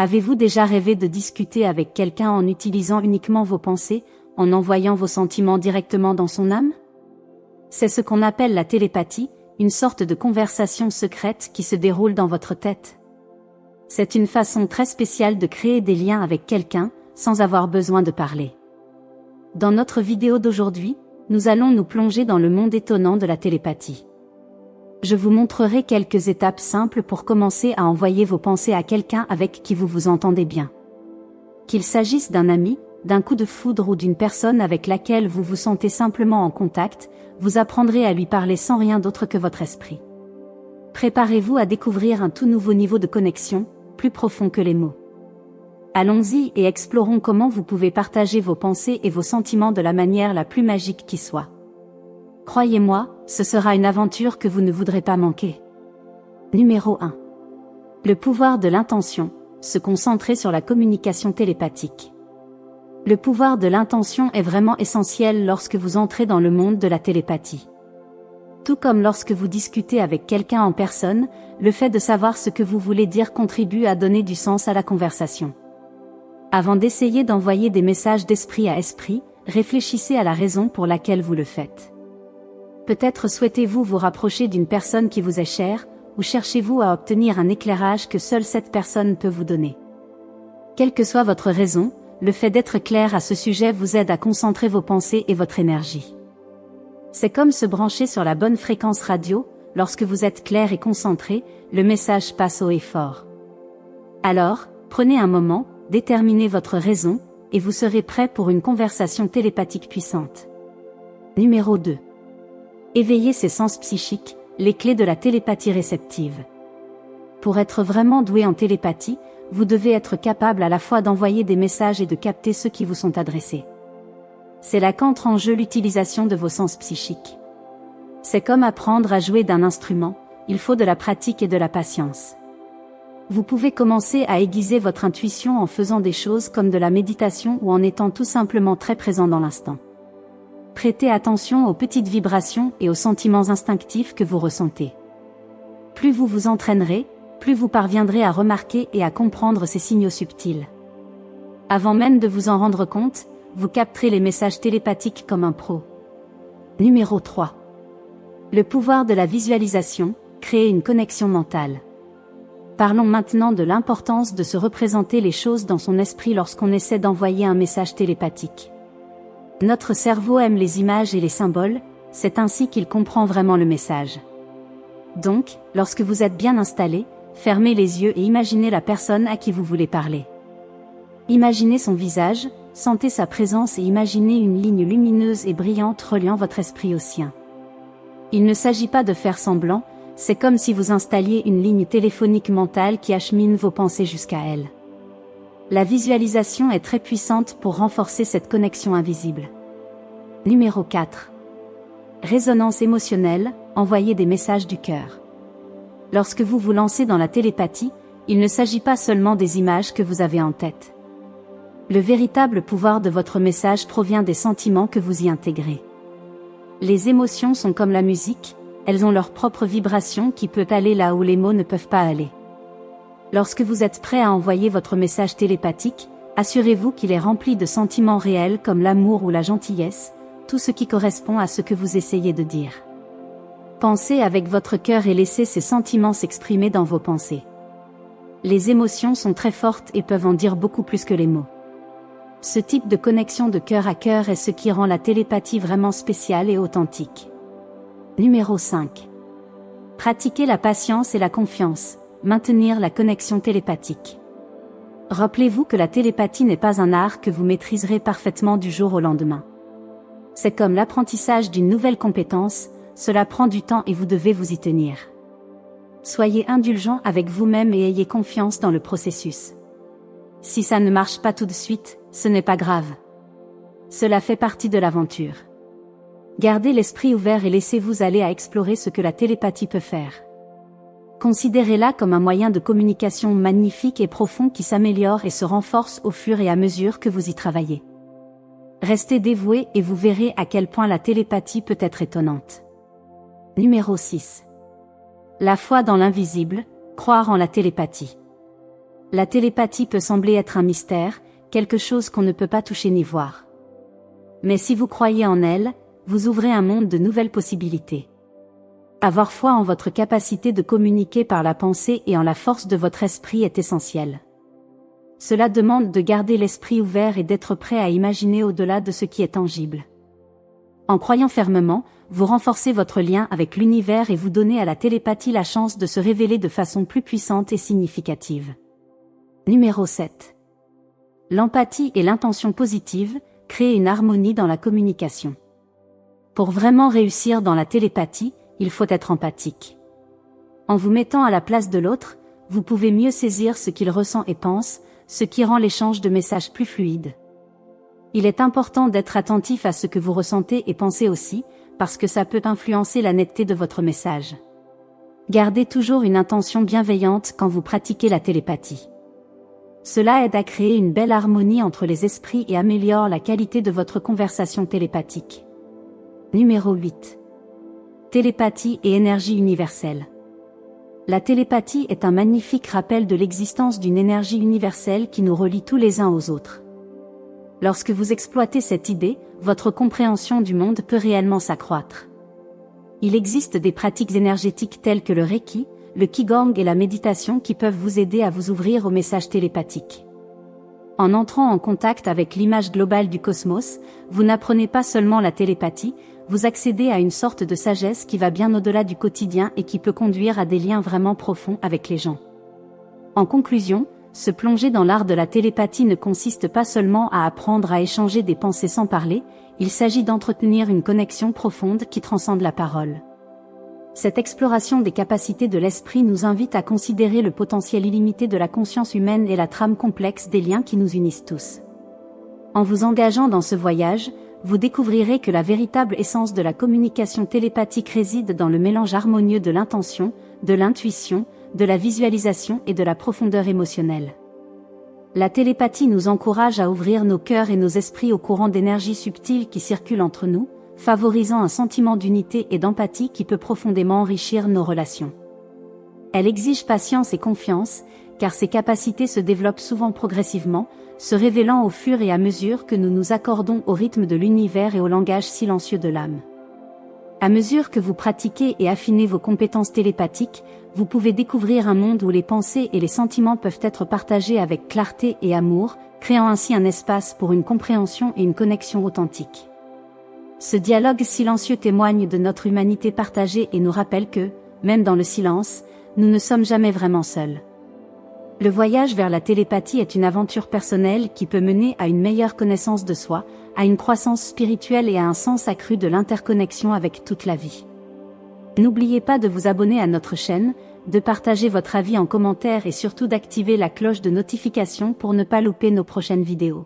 Avez-vous déjà rêvé de discuter avec quelqu'un en utilisant uniquement vos pensées, en envoyant vos sentiments directement dans son âme? C'est ce qu'on appelle la télépathie, une sorte de conversation secrète qui se déroule dans votre tête. C'est une façon très spéciale de créer des liens avec quelqu'un, sans avoir besoin de parler. Dans notre vidéo d'aujourd'hui, nous allons nous plonger dans le monde étonnant de la télépathie. Je vous montrerai quelques étapes simples pour commencer à envoyer vos pensées à quelqu'un avec qui vous vous entendez bien. Qu'il s'agisse d'un ami, d'un coup de foudre ou d'une personne avec laquelle vous vous sentez simplement en contact, vous apprendrez à lui parler sans rien d'autre que votre esprit. Préparez-vous à découvrir un tout nouveau niveau de connexion, plus profond que les mots. Allons-y et explorons comment vous pouvez partager vos pensées et vos sentiments de la manière la plus magique qui soit. Croyez-moi, ce sera une aventure que vous ne voudrez pas manquer. Numéro 1. Le pouvoir de l'intention, se concentrer sur la communication télépathique. Le pouvoir de l'intention est vraiment essentiel lorsque vous entrez dans le monde de la télépathie. Tout comme lorsque vous discutez avec quelqu'un en personne, le fait de savoir ce que vous voulez dire contribue à donner du sens à la conversation. Avant d'essayer d'envoyer des messages d'esprit à esprit, réfléchissez à la raison pour laquelle vous le faites. Peut-être souhaitez-vous vous rapprocher d'une personne qui vous est chère, ou cherchez-vous à obtenir un éclairage que seule cette personne peut vous donner. Quelle que soit votre raison, le fait d'être clair à ce sujet vous aide à concentrer vos pensées et votre énergie. C'est comme se brancher sur la bonne fréquence radio, lorsque vous êtes clair et concentré, le message passe haut et fort. Alors, prenez un moment, déterminez votre raison, et vous serez prêt pour une conversation télépathique puissante. Numéro 2. Éveiller ses sens psychiques, les clés de la télépathie réceptive. Pour être vraiment doué en télépathie, vous devez être capable à la fois d'envoyer des messages et de capter ceux qui vous sont adressés. C'est là qu'entre en jeu l'utilisation de vos sens psychiques. C'est comme apprendre à jouer d'un instrument, il faut de la pratique et de la patience. Vous pouvez commencer à aiguiser votre intuition en faisant des choses comme de la méditation ou en étant tout simplement très présent dans l'instant. Prêtez attention aux petites vibrations et aux sentiments instinctifs que vous ressentez. Plus vous vous entraînerez, plus vous parviendrez à remarquer et à comprendre ces signaux subtils. Avant même de vous en rendre compte, vous capterez les messages télépathiques comme un pro. Numéro 3. Le pouvoir de la visualisation, créer une connexion mentale. Parlons maintenant de l'importance de se représenter les choses dans son esprit lorsqu'on essaie d'envoyer un message télépathique. Notre cerveau aime les images et les symboles, c'est ainsi qu'il comprend vraiment le message. Donc, lorsque vous êtes bien installé, fermez les yeux et imaginez la personne à qui vous voulez parler. Imaginez son visage, sentez sa présence et imaginez une ligne lumineuse et brillante reliant votre esprit au sien. Il ne s'agit pas de faire semblant, c'est comme si vous installiez une ligne téléphonique mentale qui achemine vos pensées jusqu'à elle. La visualisation est très puissante pour renforcer cette connexion invisible. Numéro 4. Résonance émotionnelle, envoyer des messages du cœur. Lorsque vous vous lancez dans la télépathie, il ne s'agit pas seulement des images que vous avez en tête. Le véritable pouvoir de votre message provient des sentiments que vous y intégrez. Les émotions sont comme la musique, elles ont leur propre vibration qui peut aller là où les mots ne peuvent pas aller. Lorsque vous êtes prêt à envoyer votre message télépathique, assurez-vous qu'il est rempli de sentiments réels comme l'amour ou la gentillesse, tout ce qui correspond à ce que vous essayez de dire. Pensez avec votre cœur et laissez ces sentiments s'exprimer dans vos pensées. Les émotions sont très fortes et peuvent en dire beaucoup plus que les mots. Ce type de connexion de cœur à cœur est ce qui rend la télépathie vraiment spéciale et authentique. Numéro 5. Pratiquer la patience et la confiance, maintenir la connexion télépathique. Rappelez-vous que la télépathie n'est pas un art que vous maîtriserez parfaitement du jour au lendemain. C'est comme l'apprentissage d'une nouvelle compétence, cela prend du temps et vous devez vous y tenir. Soyez indulgent avec vous-même et ayez confiance dans le processus. Si ça ne marche pas tout de suite, ce n'est pas grave. Cela fait partie de l'aventure. Gardez l'esprit ouvert et laissez-vous aller à explorer ce que la télépathie peut faire. Considérez-la comme un moyen de communication magnifique et profond qui s'améliore et se renforce au fur et à mesure que vous y travaillez. Restez dévoué et vous verrez à quel point la télépathie peut être étonnante. Numéro 6. La foi dans l'invisible, croire en la télépathie. La télépathie peut sembler être un mystère, quelque chose qu'on ne peut pas toucher ni voir. Mais si vous croyez en elle, vous ouvrez un monde de nouvelles possibilités. Avoir foi en votre capacité de communiquer par la pensée et en la force de votre esprit est essentiel. Cela demande de garder l'esprit ouvert et d'être prêt à imaginer au-delà de ce qui est tangible. En croyant fermement, vous renforcez votre lien avec l'univers et vous donnez à la télépathie la chance de se révéler de façon plus puissante et significative. Numéro 7. L'empathie et l'intention positive créent une harmonie dans la communication. Pour vraiment réussir dans la télépathie, il faut être empathique. En vous mettant à la place de l'autre, vous pouvez mieux saisir ce qu'il ressent et pense, ce qui rend l'échange de messages plus fluide. Il est important d'être attentif à ce que vous ressentez et pensez aussi, parce que ça peut influencer la netteté de votre message. Gardez toujours une intention bienveillante quand vous pratiquez la télépathie. Cela aide à créer une belle harmonie entre les esprits et améliore la qualité de votre conversation télépathique. Numéro 8. Télépathie et énergie universelle. La télépathie est un magnifique rappel de l'existence d'une énergie universelle qui nous relie tous les uns aux autres. Lorsque vous exploitez cette idée, votre compréhension du monde peut réellement s'accroître. Il existe des pratiques énergétiques telles que le Reiki, le Qigong et la méditation qui peuvent vous aider à vous ouvrir aux messages télépathiques. En entrant en contact avec l'image globale du cosmos, vous n'apprenez pas seulement la télépathie, vous accédez à une sorte de sagesse qui va bien au-delà du quotidien et qui peut conduire à des liens vraiment profonds avec les gens. En conclusion, se plonger dans l'art de la télépathie ne consiste pas seulement à apprendre à échanger des pensées sans parler, il s'agit d'entretenir une connexion profonde qui transcende la parole. Cette exploration des capacités de l'esprit nous invite à considérer le potentiel illimité de la conscience humaine et la trame complexe des liens qui nous unissent tous. En vous engageant dans ce voyage, vous découvrirez que la véritable essence de la communication télépathique réside dans le mélange harmonieux de l'intention, de l'intuition, de la visualisation et de la profondeur émotionnelle. La télépathie nous encourage à ouvrir nos cœurs et nos esprits au courant d'énergie subtile qui circule entre nous, favorisant un sentiment d'unité et d'empathie qui peut profondément enrichir nos relations. Elle exige patience et confiance, car ces capacités se développent souvent progressivement, se révélant au fur et à mesure que nous nous accordons au rythme de l'univers et au langage silencieux de l'âme. À mesure que vous pratiquez et affinez vos compétences télépathiques, vous pouvez découvrir un monde où les pensées et les sentiments peuvent être partagés avec clarté et amour, créant ainsi un espace pour une compréhension et une connexion authentique. Ce dialogue silencieux témoigne de notre humanité partagée et nous rappelle que, même dans le silence, nous ne sommes jamais vraiment seuls. Le voyage vers la télépathie est une aventure personnelle qui peut mener à une meilleure connaissance de soi, à une croissance spirituelle et à un sens accru de l'interconnexion avec toute la vie. N'oubliez pas de vous abonner à notre chaîne, de partager votre avis en commentaire et surtout d'activer la cloche de notification pour ne pas louper nos prochaines vidéos.